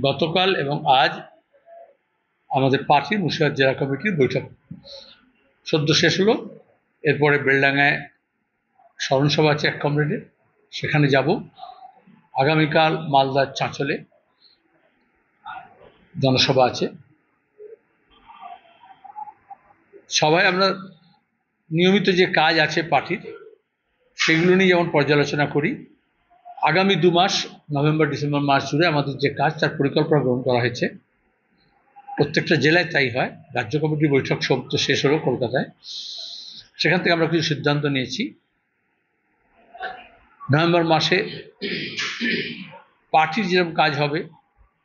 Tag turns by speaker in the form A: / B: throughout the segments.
A: গতকাল এবং আজ আমাদের পার্টি মুর্শিদাবাদ জেলা কমিটির বৈঠক সদ্য শেষ হলো। এরপরে বেলডাঙ্গায় স্মরণসভা আছে এক কমরেডের, সেখানে যাব। আগামীকাল মালদার চাঁচলে জনসভা আছে। সবাই আমরা নিয়মিত যে কাজ আছে পার্টির সেগুলো নিয়ে যেমন পর্যালোচনা করি। আগামী 2 মাস নভেম্বর ডিসেম্বর মাস জুড়ে আমাদের যে কাজ তার পরিকল্পনা গ্রহণ করা হয়েছে। প্রত্যেকটা জেলায় তাই হয়। রাজ্য কমিটির বৈঠক সদ্য শেষ হলো কলকাতায়, সেখান থেকে আমরা কিছু সিদ্ধান্ত নিয়েছি। নভেম্বর মাসে পার্টির যেরকম কাজ হবে,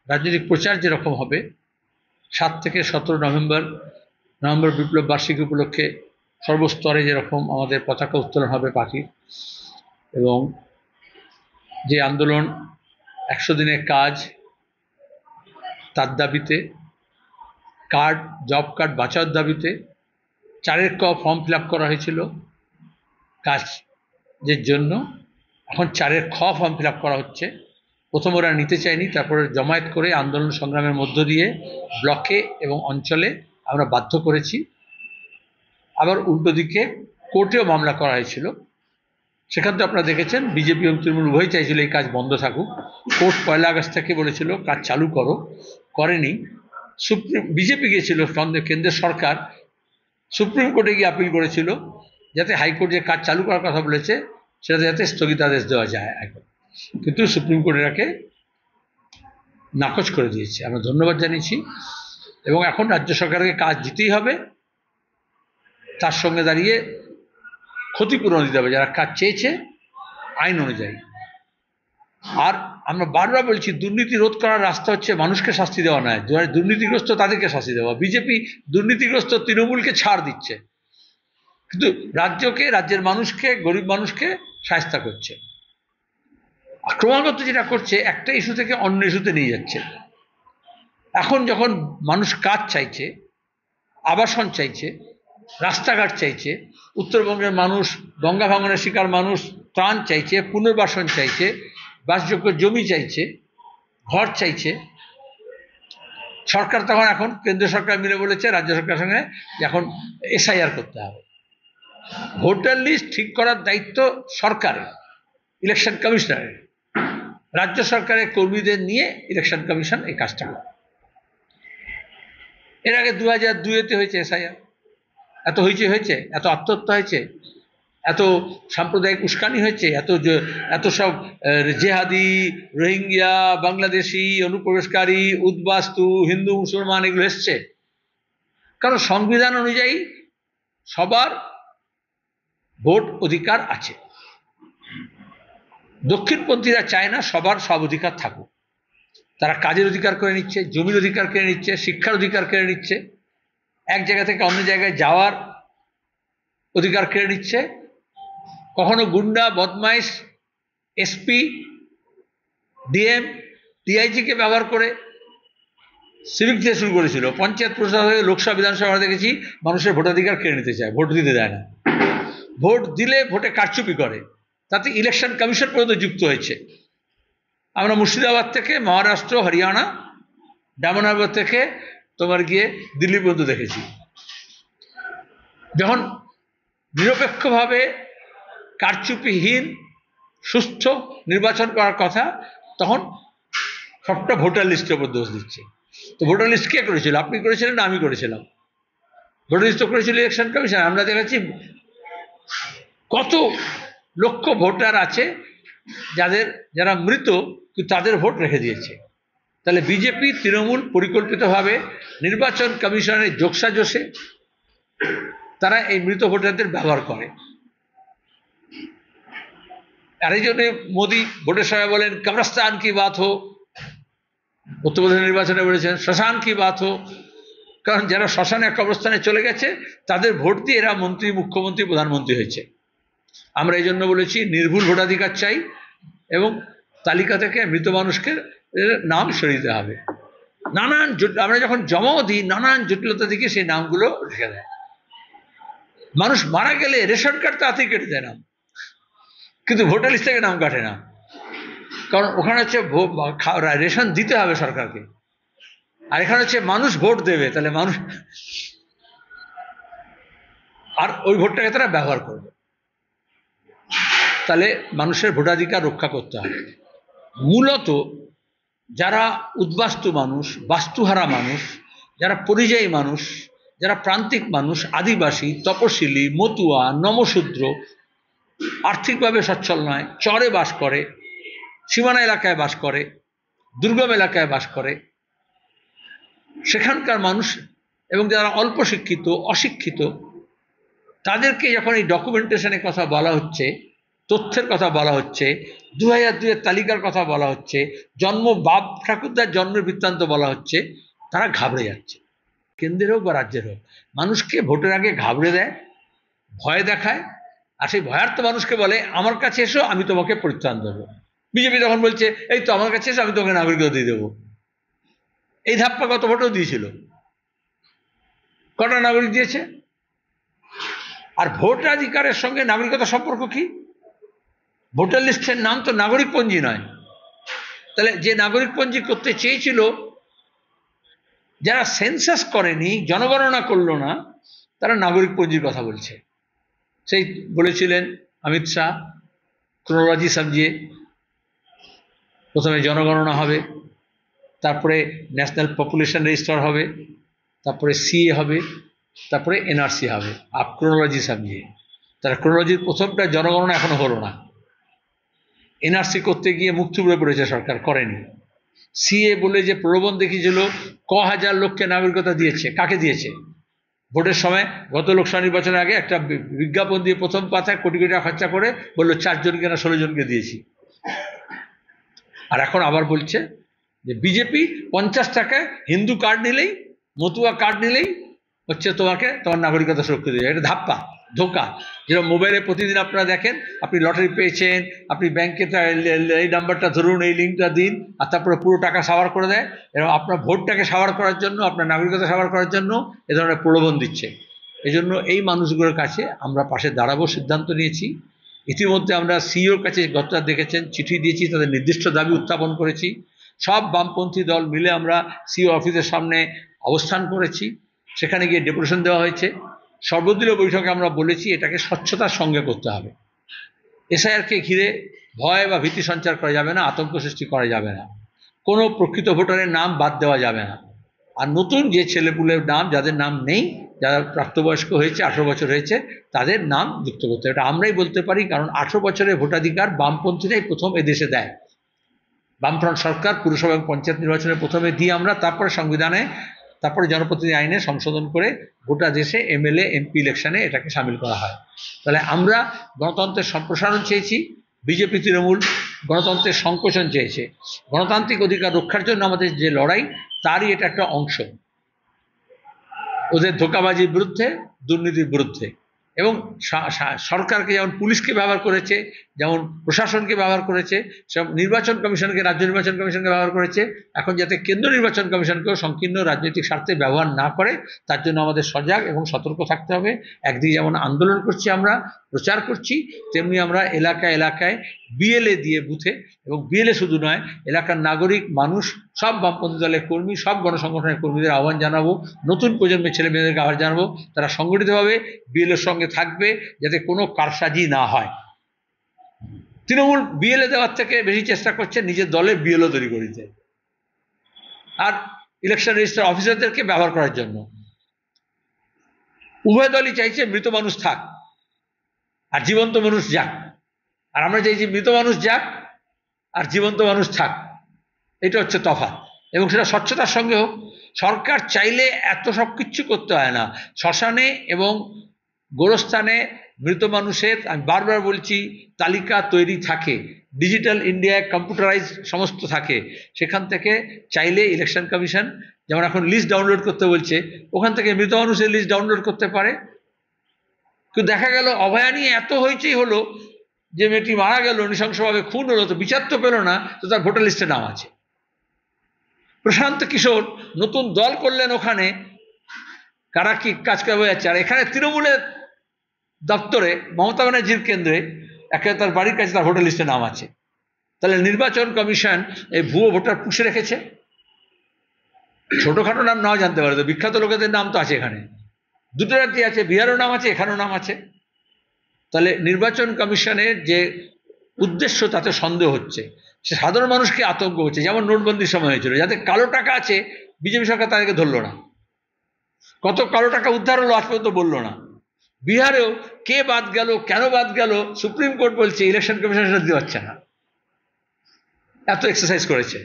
A: রাজনৈতিক প্রচার যেরকম হবে, 7 থেকে 17 নভেম্বর বিপ্লব বার্ষিকী উপলক্ষে সর্বস্তরে যেরকম আমাদের পতাকা উত্তোলন হবে পার্টির, এবং যে আন্দোলন 100 দিনের কাজ তার দাবিতে, জব কার্ড বাঁচানোর দাবিতে 4 ক ফর্ম ফিল আপ করা হয়েছিল কাজের জন্য। এখন 4 খ ফর্ম ফিল আপ করা হচ্ছে। প্রথম ওরা নিতে চায়নি, তারপরে জমায়েত করে আন্দোলন সংগ্রামের মধ্য দিয়ে ব্লকে এবং অঞ্চলে আমরা বাধ্য করেছি। আবার উল্টো দিকে কোর্টেও মামলা করা হয়েছিল। সেখান থেকে আপনারা দেখেছেন বিজেপি এবং তৃণমূল উভয় চাইছিল এই কাজ বন্ধ থাকুক। কোর্ট 1 আগস্ট থেকে বলেছিল কাজ চালু করো, করেনি। বিজেপি গিয়েছিল, কেন্দ্রের সরকার সুপ্রিম কোর্টে গিয়ে আপিল করেছিল যাতে হাইকোর্ট যে কাজ চালু করার কথা বলেছে সেটাতে যাতে স্থগিতাদেশ দেওয়া যায় এখন, কিন্তু সুপ্রিম কোর্ট এটাকে নাকচ করে দিয়েছে। আমরা ধন্যবাদ জানিয়েছি এবং এখন রাজ্য সরকারকে কাজ দিতেই হবে, তার সঙ্গে দাঁড়িয়ে ক্ষতিপূরণ দিতে হবে যারা কাজ চেয়েছে আইন অনুযায়ী। আর আমরা বারবার বলছি দুর্নীতি রোধ করার রাস্তা হচ্ছে মানুষকে শাস্তি দেওয়া নয়, দুর্নীতিগ্রস্ত তাদেরকে শাস্তি দেওয়া। বিজেপি দুর্নীতিগ্রস্ত তৃণমূলকে ছাড় দিচ্ছে, কিন্তু রাজ্যের মানুষকে, গরিব মানুষকে শায়েস্তা করছে। ক্রমাগত যেটা করছে একটা ইস্যু থেকে অন্য ইস্যুতে নিয়ে যাচ্ছে। এখন যখন মানুষ কাজ চাইছে, আবাসন চাইছে, রাস্তাঘাট চাইছে, উত্তরবঙ্গের মানুষ, গঙ্গা ভাঙনের শিকার মানুষ ত্রাণ চাইছে, পুনর্বাসন চাইছে, বাসযোগ্য জমি চাইছে, ঘর চাইছে, সরকার তখন এখন কেন্দ্র সরকার মিলে বলেছে রাজ্য সরকারের সঙ্গে এখন এসআইআর করতে হবে। ভোটার লিস্ট ঠিক করার দায়িত্ব সরকারের, ইলেকশন কমিশনারের। রাজ্য সরকারের কর্মীদের নিয়ে ইলেকশন কমিশন এই কাজটা করে। এর আগে 2002-তে হয়েছে এসআইআর। এত হয়েছে, এত আত্মহত্যা হয়েছে, এত সাম্প্রদায়িক উস্কানি হয়েছে, এত সব জেহাদি, রোহিঙ্গা, বাংলাদেশি, অনুপ্রবেশকারী, উদ্বাস্তু, হিন্দু মুসলমান এগুলো এসছে। কারণ সংবিধান অনুযায়ী সবার ভোট অধিকার আছে। দক্ষিণপন্থীরা চায় না সবার সব অধিকার থাকুক। তারা কাজের অধিকার করে নিচ্ছে, জমির অধিকার কেড়ে নিচ্ছে, শিক্ষার অধিকার কেড়ে নিচ্ছে, এক জায়গা থেকে অন্য জায়গায় যাওয়ার অধিকার কেড়ে নিচ্ছে। কখনো গুন্ডা, বদমাইশ, এসপি, ডিএম, ডিআইজিকে ব্যবহার করে সিভিক দিয়ে শুরু করেছিল। পঞ্চায়েত প্রশাসন থেকে লোকসভা বিধানসভা দেখেছি মানুষের ভোটাধিকার কেড়ে নিতে চায়, ভোট দিতে দেয় না। ভোট দিলে ভোটে কারচুপি করে, তাতে ইলেকশন কমিশন পর্যন্ত যুক্ত হয়েছে। আমরা মুর্শিদাবাদ থেকে মহারাষ্ট্র, হরিয়ানা, ডামনগর থেকে গিয়ে দিল্লি পর্যন্ত দেখেছি। যখন নিরপেক্ষভাবে কারচুপিহীন সুস্থ নির্বাচন করার কথা, তখন সবটা ভোটার লিস্টের উপর দোষ দিচ্ছে। তো ভোটার লিস্ট কে করেছিল? আপনি করেছিলেন না আমি করেছিলাম? ভোটার লিস্ট করেছিল ইলেকশন কমিশন। আমরা দেখেছি কত লক্ষ ভোটার আছে যারা মৃত, কিন্তু তাদের ভোট রেখে দিয়েছে। তাহলে বিজেপি, তৃণমূল পরিকল্পিতভাবে নির্বাচন কমিশনের যোগসাজশে তারা এই মৃত ভোটারদের ব্যবহার করে। আর এই জন্য মোদী ভোটের সময় বলেন কবরস্তান কি বাত হো, উত্তরপ্রদেশ নির্বাচনে বলেছেন শ্মশান কি বাত হো। কারণ যারা শ্মশানে, কবরস্থানে চলে গেছে তাদের ভোট দিয়ে এরা মন্ত্রী, মুখ্যমন্ত্রী, প্রধানমন্ত্রী হয়েছে। আমরা এই জন্য বলেছি নির্ভুল ভোটাধিকার চাই এবং তালিকা থেকে মৃত মানুষকে নাম সরিয়ে দিতে হবে। আমরা যখন জমাও দিই নানান জটিলতা দিকে সেই নামগুলো রেখে দেয়। মানুষ মারা গেলে রেশন কার্ড তাড়াতাড়ি কেটে দেয় নাম, কিন্তু ভোটার লিস্ট থেকে নাম কাটে না। কারণ ওখানে হচ্ছে রেশন দিতে হবে সরকারকে, আর এখানে হচ্ছে মানুষ ভোট দেবে, তাহলে মানুষ আর ওই ভোটটাকে তারা ব্যবহার করবে, তাহলে মানুষের ভোটাধিকার রক্ষা করতে হবে। মূলত যারা উদ্বাস্তু মানুষ, বাস্তুহারা মানুষ, যারা পরিযায়ী মানুষ, যারা প্রান্তিক মানুষ, আদিবাসী, তপশিলি, মতুয়া, নমশূদ্র, আর্থিকভাবে সচ্ছল নয়, চরে বাস করে, সীমানা এলাকায় বাস করে, দুর্গম এলাকায় বাস করে, সেখানকার মানুষ এবং যারা অল্প শিক্ষিত, অশিক্ষিত, তাদেরকে যখন এই ডকুমেন্টেশনের কথা বলা হচ্ছে, তথ্যের কথা বলা হচ্ছে, 2002-এর তালিকার কথা বলা হচ্ছে, জন্ম বাপ ঠাকুরদার জন্মের বৃত্তান্ত বলা হচ্ছে, তারা ঘাবড়ে যাচ্ছে। কেন্দ্রের হোক বা রাজ্যের হোক, মানুষকে ভোটের আগে ঘাবড়ে দেয়, ভয় দেখায়, আর সেই ভয়ার্থ মানুষকে বলে আমার কাছে এসো, আমি তোমাকে পরিত্রাণ দেবো। বিজেপি তখন বলছে এই তো আমার কাছে এসো, আমি তোমাকে নাগরিকত্ব দিয়ে দেবো। এই ধাপ্পা গত ভোটেও দিয়েছিল। কটা নাগরিক দিয়েছে? আর ভোটাধিকারের সঙ্গে নাগরিকতার সম্পর্ক কি? ভোটার লিস্টের নাম তো নাগরিকপঞ্জি নয়। তাহলে যে নাগরিকপঞ্জি করতে চেয়েছিল, যারা সেন্সাস করেনি, জনগণনা করলো না, তারা নাগরিকপঞ্জির কথা বলছে। সেই বলেছিলেন অমিত শাহ, ক্রোনোলজি সমঝিয়ে, প্রথমে জনগণনা হবে, তারপরে ন্যাশনাল পপুলেশন রেজিস্টার হবে, তারপরে সিএ হবে, তারপরে এনআরসি হবে। আপ ক্রোনোলজি সমঝিয়ে। তারা ক্রোনোলজির প্রথমটা জনগণনা এখনো হলো না। এনআরসি করতে গিয়ে মুখ থুবড়ে পড়েছে সরকার, করেনি। সিএ বলে যে প্রলোভন দেখিয়েছিল, হাজার লোককে নাগরিকতা দিয়েছে। কাকে দিয়েছে? ভোটের সময় গত লোকসভা নির্বাচনের আগে একটা বিজ্ঞাপন দিয়ে প্রথম পাতায় কোটি কোটি টাকা খরচা করে বললো 4 জনকে না 16 জনকে দিয়েছি। আর এখন আবার বলছে যে বিজেপি 50 টাকায় হিন্দু কার্ড নিলেই, মতুয়া কার্ড নিলেই হচ্ছে তোমাকে তোমার নাগরিকতা সুরক্ষিত দেবে। এটা ধাপ্পা, ধোকা। যেরকম মোবাইলে প্রতিদিন আপনারা দেখেন, আপনি লটারি পেয়েছেন, আপনি ব্যাংকে এই নাম্বারটা ধরুন, এই লিঙ্কটা দিন, আর তারপরে পুরো টাকা সাভার করে দেয়। এবং আপনার ভোটটাকে সাভার করার জন্য, আপনার নাগরিকতা সাভার করার জন্য এ ধরনের প্রলোভন দিচ্ছে। এই জন্য এই মানুষগুলোর কাছে আমরা পাশে দাঁড়াবো সিদ্ধান্ত নিয়েছি। ইতিমধ্যে আমরা সিইওর কাছে, গতকাল দেখেছেন, চিঠি দিয়েছি, তাদের নির্দিষ্ট দাবি উত্থাপন করেছি। সব বামপন্থী দল মিলে আমরা সিইও অফিসের সামনে অবস্থান করেছি, সেখানে গিয়ে ডেপুটেশন দেওয়া হয়েছে। সর্বদলীয় বৈঠকে আমরা বলেছি এটাকে স্বচ্ছতার সঙ্গে করতে হবে। এসআইআরকে ঘিরে ভয় বা ভীতি সঞ্চার করা যাবে না, আতঙ্ক সৃষ্টি করা যাবে না, কোনো প্রকৃত ভোটারের নাম বাদ দেওয়া যাবে না। আর নতুন যে ছেলেপুলের নাম, যাদের নাম নেই, যারা প্রাপ্তবয়স্ক হয়েছে, 18 বছর হয়েছে, তাদের নাম যুক্ত করতে হবে। এটা আমরাই বলতে পারি, কারণ 18 বছরের ভোটাধিকার বামপন্থীরাই প্রথম এদেশে দেয়। বামফ্রন্ট সরকার পুরসভা এবং পঞ্চায়েত নির্বাচনের প্রথমে দিয়ে আমরা, তারপরে সংবিধানে, তারপরে জনপ্রতিনিধি আইনে সংশোধন করে গোটা দেশে এমএলএ এমপি ইলেকশনে এটাকে সামিল করা হয়। তাহলে আমরা গণতন্ত্রের সম্প্রসারণ চেয়েছি, বিজেপি তৃণমূল গণতন্ত্রের সংকোচন চেয়েছে। গণতান্ত্রিক অধিকার রক্ষার জন্য আমাদের যে লড়াই, তারই এটা একটা অংশ। ওদের ধোঁকাবাজির বিরুদ্ধে, দুর্নীতির বিরুদ্ধে। এবং সরকারকে যেমন পুলিশকে ব্যবহার করেছে, যেমন প্রশাসনকে ব্যবহার করেছে, সব নির্বাচন কমিশনকে, রাজ্য নির্বাচন কমিশনকে ব্যবহার করেছে, এখন যাতে কেন্দ্র নির্বাচন কমিশনকেও সংকীর্ণ রাজনৈতিক স্বার্থে ব্যবহার না করে, তার জন্য আমাদের সজাগ এবং সতর্ক থাকতে হবে। একদিকে যেমন আন্দোলন করছি, আমরা প্রচার করছি, তেমনি আমরা এলাকায় এলাকায় বিএলএ দিয়ে বুথে, এবং বিএলএ শুধু নয়, এলাকার নাগরিক মানুষ, সব বামপন্থী দলের কর্মী, সব গণসংগঠনের কর্মীদের আহ্বান জানাবো, নতুন প্রজন্মের ছেলে মেয়েদেরকে আহ্বান জানাবো, তারা সংগঠিতভাবে বিএলএর সঙ্গে থাকবে, যাতে কোনো কারসাজি না হয়। তৃণমূল বিএলএ দেওয়ার থেকে বেশি চেষ্টা করছে নিজের দলে বিএলও তৈরি করে দিতে, আর ইলেকশন রেজিস্টার অফিসারদেরকে ব্যবহার করার জন্য। উভয় দলই চাইছে মৃত মানুষ থাক আর জীবন্ত মানুষ যাক, আর আমরা চাইছি মৃত মানুষ যাক আর জীবন্ত মানুষ থাক। এটা হচ্ছে তফাৎ, এবং সেটা স্বচ্ছতার সঙ্গে হোক। সরকার চাইলে এত সব কিচ্ছু করতে হয় না। শ্মশানে এবং গোরস্থানে মৃত মানুষের, আমি বারবার বলছি, তালিকা তৈরি থাকে, ডিজিটাল ইন্ডিয়ায় কম্পিউটারাইজ সমস্ত থাকে। সেখান থেকে চাইলে ইলেকশন কমিশন, যেমন এখন লিস্ট ডাউনলোড করতে বলছে, ওখান থেকে মৃত মানুষের লিস্ট ডাউনলোড করতে পারে। কিন্তু দেখা গেল অভয়া নিয়ে এত হইচই হলো যে মেয়েটি মারা গেল, নৃশংসভাবে খুন হলো, তো বিচার তো পেল না, তো তার ভোটার লিস্টে নাম আছে। প্রশান্ত কিশোর নতুন দল করলেন, ওখানে কারা কি কাজ করে যাচ্ছে, আর এখানে তৃণমূলের দপ্তরে, মমতা ব্যানার্জির কেন্দ্রে, একেবারে তার বাড়ির কাছে তার ভোটার লিস্টে নাম আছে। তাহলে নির্বাচন কমিশন এই ভুয়ো ভোটার পুষে রেখেছে। ছোটখাটো নাম নাও জানতে পারে, তো বিখ্যাত লোকেদের নাম তো আছে এখানে, দুটো রাজ্যে আছে, বিহারও নাম আছে, এখানেও নাম আছে। তাহলে নির্বাচন কমিশনের যে উদ্দেশ্য তাতে সন্দেহ হচ্ছে, সে সাধারণ মানুষকে আতঙ্ক হচ্ছে। যেমন নোটবন্দির সময় হয়েছিল, যাতে কালো টাকা আছে বিজেপি সরকার তাদেরকে ধরলো না, কত কালো টাকা উদ্ধার হলো আজ পর্যন্ত বললো না। বিহারেও কে বাদ গেল, কেন বাদ গেল, সুপ্রিম কোর্ট বলছে ইলেকশন কমিশন সেটা দিতে পারছে না, এত এক্সারসাইজ করেছে।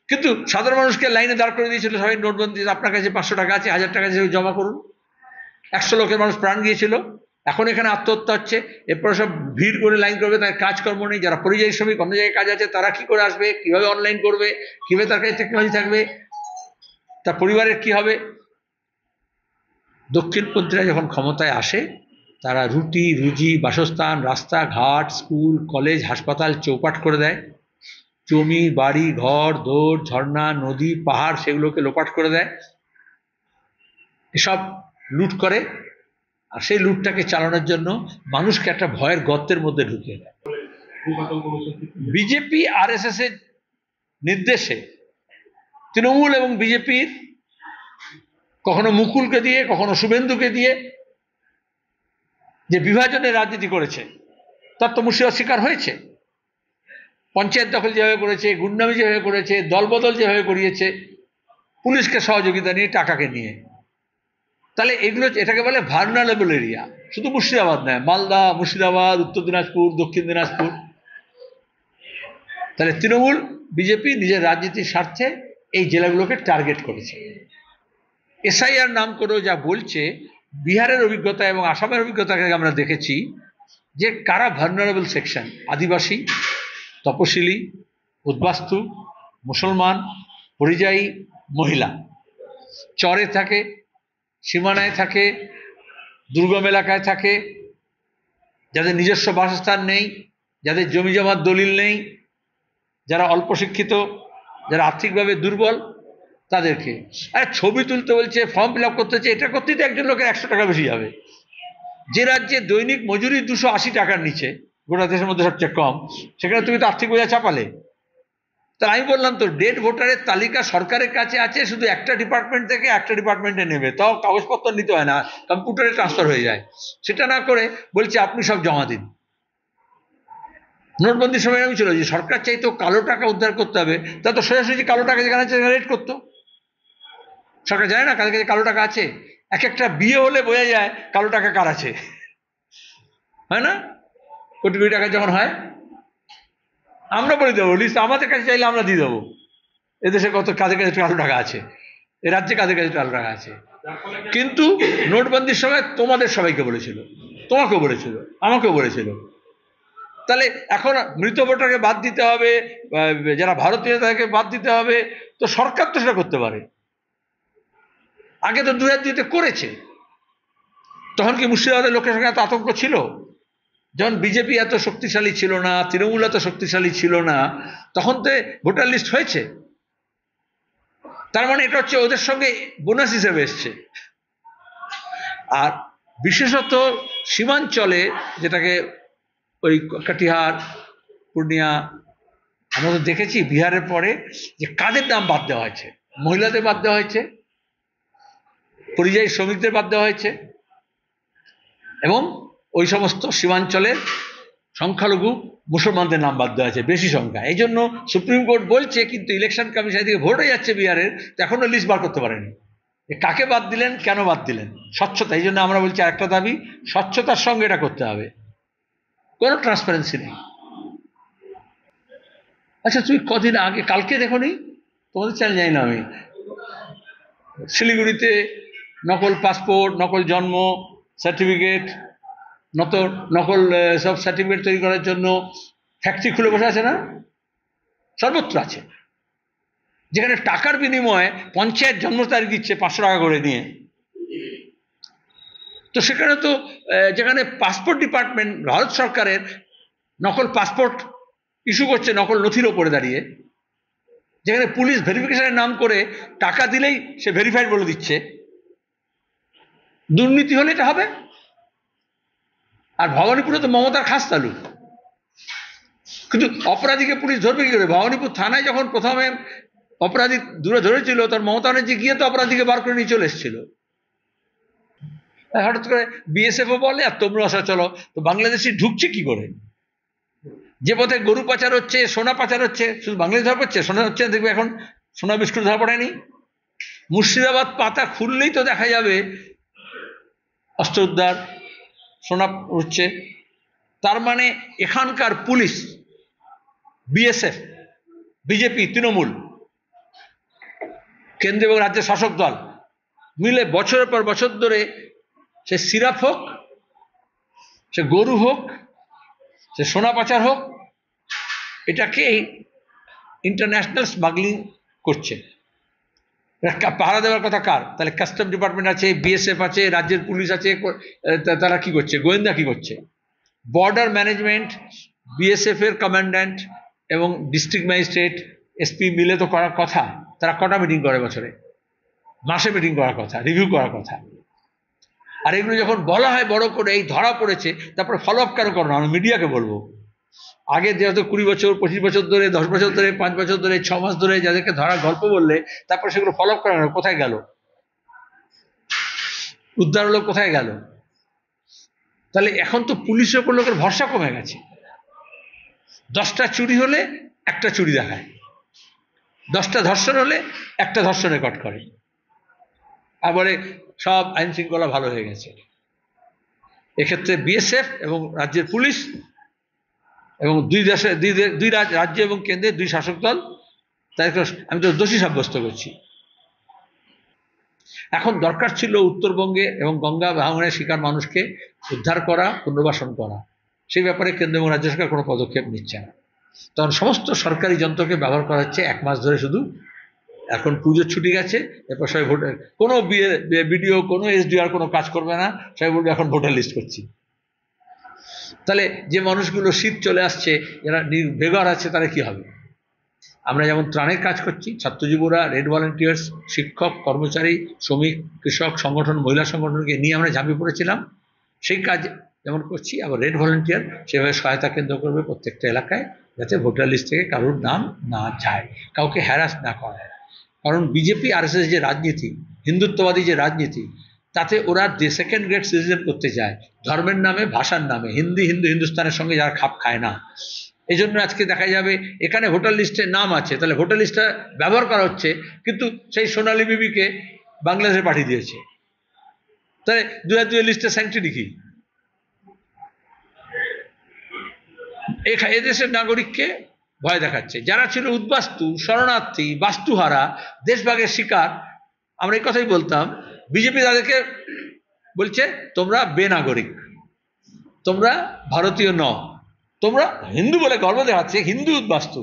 A: কিন্তু সাধারণ মানুষকে লাইনে দাঁড় করে দিয়েছিল, সবাই নোটবন্দি, আপনার কাছে 500 টাকা আছে, 1000 টাকা আছে, জমা করুন। 100 লোকের মানুষ প্রাণ গিয়েছিল, এখন এখানে আত্মহত্যা হচ্ছে। এরপরে সব ভিড় করে লাইন করবে, তার কাজকর্ম নেই। যারা পরিযায়ী শ্রমিক অন্য জায়গায় কাজ আছে, তারা কি করে আসবে, কিভাবে অনলাইন করবে, কিভাবে তার কাছে টেকনোলজি থাকবে, তার পরিবারের কি হবে। দক্ষিণপন্থীরা যখন ক্ষমতায় আসে, তারা রুটি রুজি, বাসস্থান, রাস্তাঘাট, স্কুল, কলেজ, হাসপাতাল চৌপাট করে দেয়। জমি, বাড়ি, ঘর, দৌড়, ঝর্ণা, নদী, পাহাড়, সেগুলোকে লোপাট করে দেয়, এসব লুট করে। আর সেই লুটটাকে চালানোর জন্য মানুষকে একটা ভয়ের গর্তের মধ্যে ঢুকিয়ে দেয়। বিজেপি আরএসএস এর নির্দেশে তৃণমূল এবং বিজেপির কখনো মুকুলকে দিয়ে, কখনো শুভেন্দুকে দিয়ে যে বিভাজনের রাজনীতি করেছে, তার তো মুর্শিদাবাদ শিকার হয়েছে। পঞ্চায়েত দখল যেভাবে করেছে, গুন্ডামি যেভাবে করেছে, দলবদল যেভাবে করিয়েছে, পুলিশকে সহযোগিতা নিয়ে, টাকাকে নিয়ে। তাহলে এগুলো, এটাকে বলে ভার্নারেবল এরিয়া। শুধু মুর্শিদাবাদ নয়, মালদা, মুর্শিদাবাদ, উত্তর দিনাজপুর, দক্ষিণ দিনাজপুর। তাহলে তৃণমূল বিজেপি নিজের রাজনীতির স্বার্থে এই জেলাগুলোকে টার্গেট করেছে। এসআইআর নাম করেও যা বলছে, বিহারের অভিজ্ঞতা এবং আসামের অভিজ্ঞতাকে আমরা দেখেছি যে কারা ভার্নারেবল সেকশন: আদিবাসী, তপশিলি, উদ্বাস্তু, মুসলমান, পরিযায়ী, মহিলা। চরে থাকে, সীমানায় থাকে, দুর্গম এলাকায় থাকে, যাদের নিজস্ব বাসস্থান নেই, যাদের জমি জমার দলিল নেই, যারা অল্প শিক্ষিত, যারা আর্থিকভাবে দুর্বল, তাদেরকে। আরে ছবি তুলতে বলছে, ফর্ম ফিল আপ করতে হচ্ছে, এটা করতেই তো একজন লোকের 100 টাকা বেশি যাবে। যে রাজ্যে দৈনিক মজুরি 280 টাকার নিচে, গোটা দেশের মধ্যে সবচেয়ে কম, সেখানে তুমি তো আর্থিক বোঝা চাপালে। তা আমি বললাম তো, ডেড ভোটারের তালিকা সরকারের কাছে আছে, শুধু একটা ডিপার্টমেন্ট থেকে একটা ডিপার্টমেন্টে নেবে, তাও কাগজপত্র নিতে হয় না, কম্পিউটারে ট্রান্সফার হয়ে যায়। সেটা না করে বলছে আপনি সব জমা দিন। নোটবন্দির সময় আমি ছিল যে সরকার চাইতো কালো টাকা উদ্ধার করতে হবে, তা তো সোজাসুজি কালো টাকা যেখানে আছে রেড করতো। সরকার জানে না কাদের কাছে কালো টাকা আছে? এক একটা বিয়ে হলে বোঝা যায় কালো টাকা কার আছে, হয় না? কোটি কোটি টাকা যখন হয়, আমরা বলে দেবো লিস্ট, আমাদের কাছে চাইলে আমরা দিয়ে দেবো এদেশে কত কাদের কাছে কালো টাকা আছে, এ রাজ্যে কাদের কাছে কালো টাকা আছে। কিন্তু নোটবন্দির সময় তোমাদের সবাইকে বলেছিল, তোমাকেও বলেছিল, আমাকেও বলেছিল। তাহলে এখন মৃত ভোটারকে বাদ দিতে হবে, যারা ভারতীয় তাদেরকে বাদ দিতে হবে, তো সরকার তো সেটা করতে পারে। আগে তো 2002-তে করেছে। তখন কি মুর্শিদাবাদের লোকের সঙ্গে এত আতঙ্ক ছিল? যখন বিজেপি এত শক্তিশালী ছিল না, তৃণমূল এত শক্তিশালী ছিল না, তখন তো ভোটার লিস্ট হয়েছে। তার মানে এটা হচ্ছে ওদের সঙ্গে বোনাস হিসেবে এসছে। আর বিশেষত সীমাঞ্চলে, যেটাকে ওই কাটিহার, পূর্ণিয়া, আমরা তো দেখেছি বিহারের পরে যে কাদের নাম বাদ দেওয়া হয়েছে। মহিলাদের বাদ দেওয়া হয়েছে, পরিযায়ী শ্রমিকদের বাদ দেওয়া হয়েছে, এবং ওই সমস্ত সীমাঞ্চলের সংখ্যালঘু মুসলমানদের নাম বাদ দেওয়া হয়েছে বেশি সংখ্যা। এই জন্য সুপ্রিম কোর্ট বলছে, কিন্তু ইলেকশন কমিশন থেকে ভোট হয়ে যাচ্ছে বিহারের, এখনো লিস্ট বার করতে পারেনি কাকে বাদ দিলেন, কেন বাদ দিলেন। স্বচ্ছতা, এই জন্য আমরা বলছি একটা দাবি, স্বচ্ছতার সঙ্গে এটা করতে হবে, কোনো ট্রান্সপারেন্সি নেই। আচ্ছা, তুমি কদিন আগে, কালকে দেখোনি, তোমাদের চ্যানেল জানি না আমি, শিলিগুড়িতে নকল পাসপোর্ট, নকল জন্ম সার্টিফিকেট, নকল সব সার্টিফিকেট তৈরি করার জন্য ফ্যাক্টরি খুলে বসে আছে না? সর্বত্র আছে। যেখানে টাকার বিনিময়ে পঞ্চায়েত জন্ম তারিখ দিচ্ছে 500 টাকা করে নিয়ে, তো সেখানে তো যেখানে পাসপোর্ট ডিপার্টমেন্ট ভারত সরকারের নকল পাসপোর্ট ইস্যু করছে নকল নথির ওপরে দাঁড়িয়ে, যেখানে পুলিশ ভেরিফিকেশনের নাম করে টাকা দিলেই সে ভেরিফাইড বলে দিচ্ছে, দুর্নীতি হলে এটা হবে। আর ভবানীপুরে তো মমতার খাস তালু, কিন্তু অপরাধীকে পুলিশ ধরবে কি করে? ভবানীপুর থানায় যখন প্রথমে অপরাধী দূরে ধরেছিল, তখন মমতা ব্যানার্জি গিয়ে তো অপরাধীকে বার করে নিয়ে চলে এসেছিল। হঠাৎ করে বিএসএফও বলে আর তোমরা আসা চলো, তো বাংলাদেশি ঢুকছে কি করে? যে পথে গরু পাচার হচ্ছে, সোনা পাচার হচ্ছে, শুধু বাংলাদেশ ধরা পড়ছে? সোনা হচ্ছে, দেখবে এখন সোনা বিস্কুট ধরা পড়েনি। মুর্শিদাবাদ পাতা খুললেই তো দেখা যাবে অস্ত্র উদ্ধার, সোনা হচ্ছে। তার মানে এখানকার পুলিশ, বিএসএফ, বিজেপি, তৃণমূল, কেন্দ্র এবং রাজ্যের শাসক দল মিলে বছরের পর বছর ধরে, সে সিরাপ হোক, সে গরু হোক, সে সোনা পাচার হোক, এটাকে ইন্টারন্যাশনাল স্মাগলিং করছে। পাহারা দেওয়ার কথা কার? তাহলে কাস্টম ডিপার্টমেন্ট আছে, বিএসএফ আছে, রাজ্যের পুলিশ আছে, তারা কি করছে? গোয়েন্দা কি করছে? বর্ডার ম্যানেজমেন্ট, বিএসএফ এর কমান্ড্যান্ট এবং ডিস্ট্রিক্ট ম্যাজিস্ট্রেট, এসপি মিলে তো করার কথা। তারা কটা মিটিং করে বছরে? মাসে মিটিং করার কথা, রিভিউ করার কথা। আর এগুলো যখন বলা হয় বড় করে, এই ধরা পড়েছে, তারপরে ফলো আপ কেন করো না? আমি মিডিয়াকে বলবো, আগে যেহেতু 20 বছর, 25 বছর ধরে, 10 বছর ধরে, 5 বছর ধরে, 6 মাস ধরে যাদেরকে ধরার গল্প বললে, তারপর সেগুলো ফলো আপ করে না, কোথায় গেল? উদ্ধার হলো, কোথায় গেল? তাহলে এখন তো পুলিশের উপর লোকের ভরসা কমে গেছে। 10টা চুরি হলে একটা চুরি দেখায়, 10টা ধর্ষণ হলে একটা ধর্ষণ রেকর্ড করে, আর বলে সব আইন শৃঙ্খলা ভালো হয়ে গেছে। এক্ষেত্রে বিএসএফ এবং রাজ্যের পুলিশ এবং দুই রাজ্য এবং কেন্দ্রের দুই শাসক দল, তাদেরকে আমি তো দোষী সাব্যস্ত করছি। এখন দরকার ছিল উত্তরবঙ্গে এবং গঙ্গা ভাঙনের শিকার মানুষকে উদ্ধার করা, পুনর্বাসন করা। সেই ব্যাপারে কেন্দ্র এবং রাজ্য সরকার কোনো পদক্ষেপ নিচ্ছে না। তখন সমস্ত সরকারি যন্ত্রকে ব্যবহার করা হচ্ছে 1 মাস ধরে শুধু। এখন পুজোর ছুটি গেছে, এরপর সবাই ভোটার, কোনো বিডিও, কোনো এসডিআর কোনো কাজ করবে না, সবাই বলবে এখন ভোটার লিস্ট করছি। তাহলে যে মানুষগুলো, শীত চলে আসছে, যারা বেঘর আছে, তারা কি হবে? আমরা যেমন ত্রাণের কাজ করছি, ছাত্রযুবরা, রেড ভলেন্টিয়ার্স, শিক্ষক, কর্মচারী, শ্রমিক, কৃষক সংগঠন, মহিলা সংগঠনকে নিয়ে আমরা ঝাঁপিয়ে পড়েছিলাম, সেই কাজ যেমন করছি, আবার রেড ভলেন্টিয়ার সেভাবে সহায়তা কেন্দ্র করবে প্রত্যেকটা এলাকায়, যাতে ভোটার লিস্ট থেকে কারোর নাম না যায়, কাউকে হ্যারাস না করা হয়। কারণ বিজেপি আরএসএস যে রাজনীতি, হিন্দুত্ববাদী যে রাজনীতি, তাতে ওরা সেকেন্ড গ্রেড সিটিজেন করতে চায়, ধর্মের নামে, ভাষার নামে। হিন্দুস্তানের সঙ্গে যারা খাপ খায় না, এই জন্য আজকে দেখা যাবে এখানে ভোটার লিস্টে নাম আছে, তাহলে ভোটার লিস্টটা ব্যবহার করা হচ্ছে, কিন্তু সেই সোনালী বিবিকে বাংলাদেশে পাঠিয়ে দিয়েছে। তাহলে 2002 লিস্টে স্যাংটিটি কি? এদেশের নাগরিককে ভয় দেখাচ্ছে। যারা ছিল উদ্বাস্তু, শরণার্থী, বাস্তুহারা, দেশভাগের শিকার, আমরা এই কথাই বলতাম। বিজেপি তাদেরকে বলছে তোমরা বেনাগরিক, তোমরা ভারতীয় নও, তোমরা হিন্দু বলে গর্ব দেখাচ্ছে, হিন্দু উদ্বাস্তু,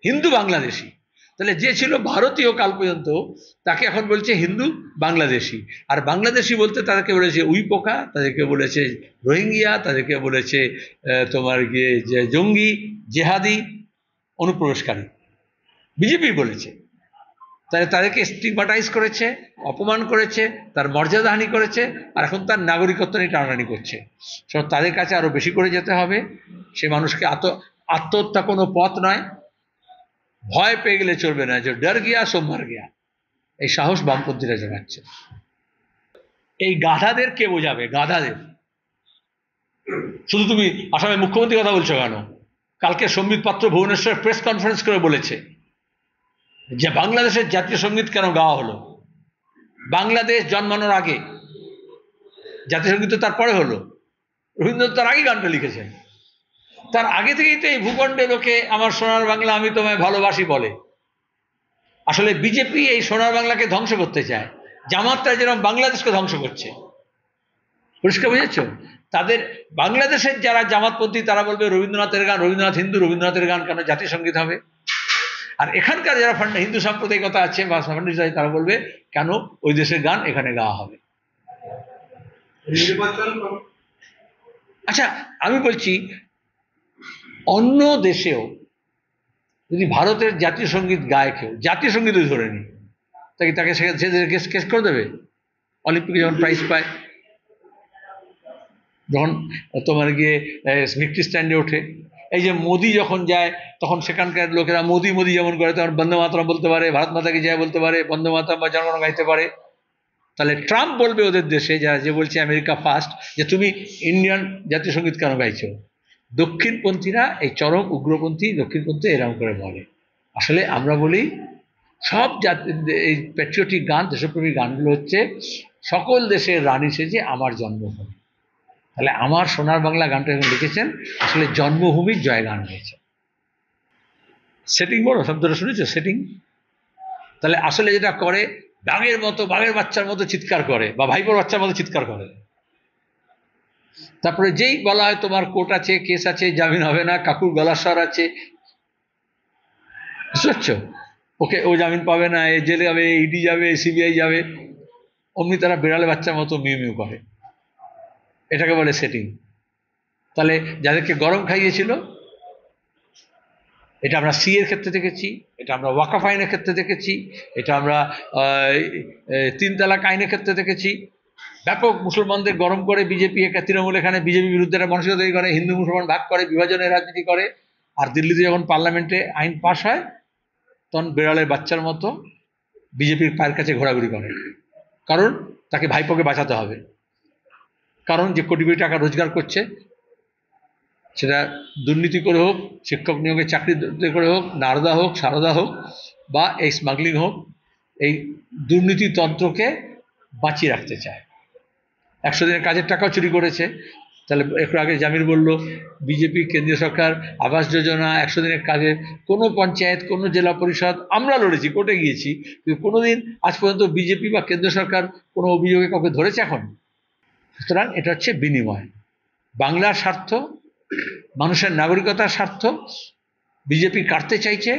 A: হিন্দু বাংলাদেশি। তাহলে যে ছিল ভারতীয় কাল পর্যন্ত, তাকে এখন বলছে হিন্দু বাংলাদেশি। আর বাংলাদেশি বলতে তাদেরকে বলেছে উইপোকা, তাদেরকে বলেছে রোহিঙ্গিয়া, তাদেরকে বলেছে তোমার গিয়ে যে জঙ্গি, জেহাদি, অনুপ্রবেশকারী, বিজেপি বলেছে। তাহলে তাদেরকে স্টিগমাটাইজ করেছে, অপমান করেছে, তার মর্যাদাহানি করেছে, আর এখন তার নাগরিকত্ব নিয়ে টানাটানি করছে। তাদের কাছে আরো বেশি করে যেতে হবে। সে মানুষকে আত্মহত্যা কোনো পথ নয়, ভয় পেয়ে গেলে চলবে না, যে ডর গিয়া সো মর গিয়া, এই সাহস বামপন্থীরা জানাচ্ছে। এই গাধাদের কে বোঝাবে? গাধাদের। শুধু তুমি আসামের মুখ্যমন্ত্রীর কথা বলছো কেন? কালকে সম্বিত পাত্র ভুবনেশ্বর প্রেস কনফারেন্স করে বলেছে যে বাংলাদেশের জাতীয় সঙ্গীত কেন গাওয়া হলো। বাংলাদেশ জন্মানোর আগে, জাতীয় সঙ্গীত তো তারপরে হলো। রবীন্দ্রনাথ তার আগে গানটা লিখেছেন, তার আগে থেকেই তো এই ভূখণ্ডে লোকে আমার সোনার বাংলা আমি তোমায় ভালোবাসি বলে। আসলে বিজেপি এই সোনার বাংলাকে ধ্বংস করতে চায়, জামাতটা যেরকম বাংলাদেশকে ধ্বংস করছে। পরিষ্কার বুঝেছ? তাদের বাংলাদেশের যারা জামাতপন্থী, তারা বলবে রবীন্দ্রনাথের গান, রবীন্দ্রনাথ হিন্দু, রবীন্দ্রনাথের গান কেন জাতীয় সঙ্গীত হবে? আর এখানকার যারা হিন্দু সাম্প্রদায়িকতা আছে বা ফান্ডিস্ট, তারা বলবে কেন ওই দেশের গান এখানে গাওয়া হবে। আচ্ছা, আমি বলছি অন্য দেশেও যদি ভারতের জাতীয় সঙ্গীত গায় কেউ, জাতীয় সঙ্গীতই ধরে নি, তাকে কেস করে দেবে। অলিম্পিকে যখন প্রাইজ পায়, যখন তোমার গিয়ে ভিক্টরি স্ট্যান্ডে ওঠে, এই যে মোদি যখন যায় তখন সেখানকার লোকেরা মোদি মোদি যেমন করে তখন বন্দে মাতরম বলতে পারে, ভারত মাতা কি জয় বলতে পারে, বন্দে মাতরম বা জনগণ গাইতে পারে। তাহলে ট্রাম্প বলবে ওদের দেশে, যারা যে বলছে আমেরিকা ফার্স্ট, যে তুমি ইন্ডিয়ান জাতীয় সঙ্গীত কেন গাইছো? দক্ষিণপন্থীরা, এই চরম উগ্রপন্থী দক্ষিণপন্থী এরকম করে বলে। আসলে আমরা বলি সব জাতি, এই প্যাট্রিয়টিক গান, দেশপ্রেমী গানগুলো হচ্ছে সকল দেশের রানী সেজে আমার জন্মভূমি। তাহলে আমার সোনার বাংলা গানটা যখন লিখেছেন আসলে জন্মভূমির জয় গান হয়েছে। সেটিং বড় শব্দটা শুনেছো, সেটিং? তাহলে আসলে যেটা করে বাঘের মতো, বাঘের বাচ্চার মতো চিৎকার করে, বা ভাইপোর বাচ্চার মতো চিৎকার করে। তারপরে যেই বলা হয় তোমার কোর্ট আছে, কেস আছে, জামিন হবে না, কাকুর গলার স্বর আছে, বুঝতে পারছো? ওকে, ও জামিন পাবে না, এ জেলে যাবে, ইডি যাবে, সিবিআই যাবে, অমনি তারা বিড়ালে বাচ্চার মতো মিউ মিউ করে। এটাকে বলে সেটিং। তাহলে যাদেরকে গরম খাইয়েছিল, এটা আমরা সি এর ক্ষেত্রে দেখেছি, এটা আমরা ওয়াকাফ আইনের ক্ষেত্রে দেখেছি, এটা আমরা 3 তালাক আইনের ক্ষেত্রে দেখেছি। ব্যাপক মুসলমানদের গরম করে বিজেপি, তৃণমূল এখানে বিজেপি বিরুদ্ধে একটা মানসিকতা তৈরি করে, হিন্দু মুসলমান ভাগ করে, বিভাজনের রাজনীতি করে। আর দিল্লিতে যখন পার্লামেন্টে আইন পাশ হয় তখন বিড়ালের বাচ্চার মতো বিজেপির পায়ের কাছে ঘোরাঘুরি করে। কারণ তাকে ভাইপোকে বাঁচাতে হবে, কারণ যে কোটি কোটি টাকা রোজগার করছে, সেটা দুর্নীতি করে হোক, শিক্ষক নিয়োগে চাকরি করে হোক, নারদা হোক, সারদা হোক, বা এই স্মাগলিং হোক, এই দুর্নীতিতন্ত্রকে বাঁচিয়ে রাখতে চায়। 100 দিনের কাজের টাকাও চুরি করেছে। তাহলে একটু আগে জামির বলল বিজেপি, কেন্দ্রীয় সরকার, আবাস যোজনা, 100 দিনের কাজের কোনো পঞ্চায়েত, কোনো জেলা পরিষদ, আমরা লড়েছি, কোর্টে গিয়েছি, কিন্তু কোনোদিন আজ পর্যন্ত বিজেপি বা কেন্দ্র সরকার কোনো অভিযোগে কাউকে ধরেছে এখন? সুতরাং এটা হচ্ছে বিনিময়। বাংলার স্বার্থ, মানুষের নাগরিকতার স্বার্থ বিজেপি কাটতে চাইছে,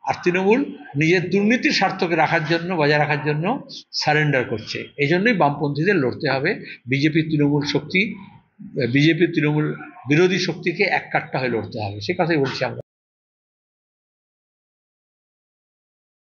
A: আর তৃণমূল নিজের দুর্নীতির স্বার্থকে রাখার জন্য, বজায় রাখার জন্য সারেন্ডার করছে। এই জন্যই বামপন্থীদের লড়তে হবে বিজেপি তৃণমূল শক্তি, বিজেপি তৃণমূল বিরোধী শক্তিকে এক কাট্টা হয়ে লড়তে হবে। সে কথাই বলছি আমরা।